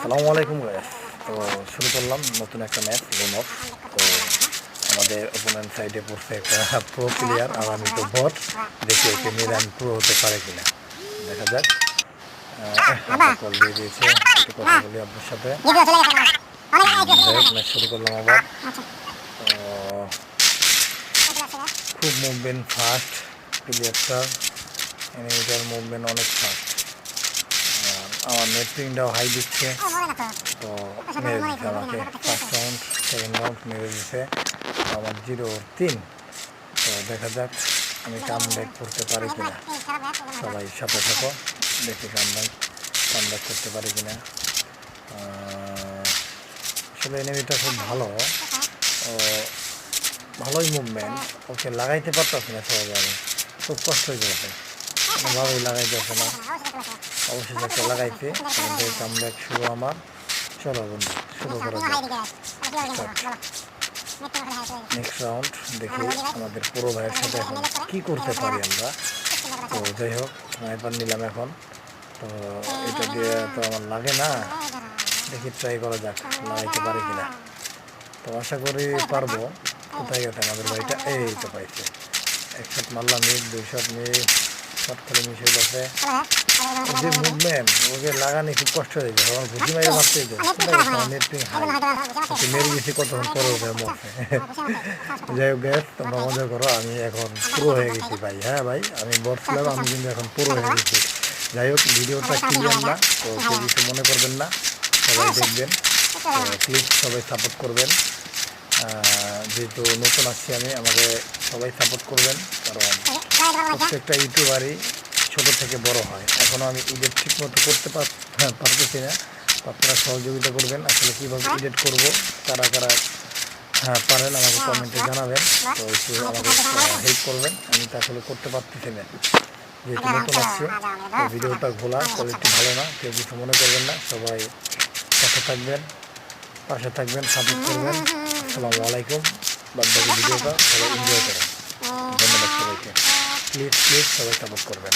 আসসালামু আলাইকুম গাইস। তো শুরু করলাম নতুন একটা ম্যাচ লোন অফ। তো আমাদের ওপোনেন্ট সাইডে পড়ছে একটা প্রো প্লেয়ার, আর আমি তো বট। দেখি ওকে মেরে আমি প্রো হতে পারে কিনা, দেখা যাক। কল দিয়ে দিয়েছে, একটু কথা বলি আপনার সাথে। ম্যাচ শুরু করলাম আবার। তো খুব মুভমেন্ট ফাস্ট প্লেয়ারটার, এনিমিটার মুভমেন্ট অনেক ফাস্ট। আমার নেটপিংটাও হাই দিচ্ছে, তো মেরে দিচ্ছে আমাকে। ফার্স্ট রাউন্ড, সেকেন্ড রাউন্ড মেরে দিচ্ছে। আমার 0-3। তো দেখা যাক আমি কাম ব্যাক করতে পারি কিনা। সবাই সাথে সাথে দেখি কাম ব্যাক করতে পারি কিনা। আসলে এনিমিটা খুব ভালো, ভালোই মুভমেন্ট। ওকে লাগাইতে পারতেছি না সহজে, আমি খুব কষ্ট হয়ে যাচ্ছে, কোনোভাবেই লাগাইতে আসে না। অবশেষে একটা লাগাইছে, কাম ব্যাক শুরু আমার। চলো বন্ধু, শুরু করা যাক। নেক্সট রাউন্ড দেখি আমাদের পুরো ভাইয়ের সাথে এখন কী করতে পারি আমরা। তো যাই হোক, স্নাইপার নিলাম এখন। তো এটা দিয়ে তো আমার লাগে না, দেখি ট্রাই করা যাক লাগাইতে পারি কিনা। তো আশা করি পারবো। কোথায় গেছে আমাদের ভাইটা? এই তো পাইছে, এক শট মারলাম, দুই শট শট খেলে মিশে গেছে। যে মুভমেন্ট, ওকে লাগানি খুব কষ্ট হয়ে যায়, আমার ঘুষি মাইরে মারতে মেরে গেছি কতক্ষণ পরে ওকে মরছে। যাই হোক গ্যাস, তোমরা মজা করো, আমি এখন পুরো হয়ে গেছি ভাই। হ্যাঁ ভাই, আমি বলছিলাম আমি কিন্তু এখন পুরো হয়ে গেছি। যাই হোক, ভিডিওটা ক্লিয়ার না, তো কেউ কিছু মনে করবেন না, সবাই দেখবেন। প্লিজ সবাই সাপোর্ট করবেন। যেহেতু নতুন আসছি আমি, আমাকে সবাই সাপোর্ট করবেন, কারণ প্রত্যেকটা ইউটিউবারই ছোট থেকে বড় হয়। এখনও আমি এডিট ঠিক মতো করতে পারতেছি না, আপনারা সহযোগিতা করবেন। আসলে কীভাবে এডিট করব, কারা কারা পারেন আমাকে কমেন্টে জানাবেন। তো একটু আমাকে হেল্প করবেন, আমি তো আসলে করতে পারতেছি না, যেহেতু নতুন আসছে। তো ভিডিওটা ঘোলা, কোয়ালিটি ভালো না, কেউ কিছু মনে করবেন না, সবাই পাশে থাকবেন, সাপোর্ট করবেন। আসসালামু আলাইকুম। বাদবাকি ভিডিওটা সবাই এনজয় করেন। ধন্যবাদ সবাইকে। প্লিজ সবাই সাপোর্ট করবেন।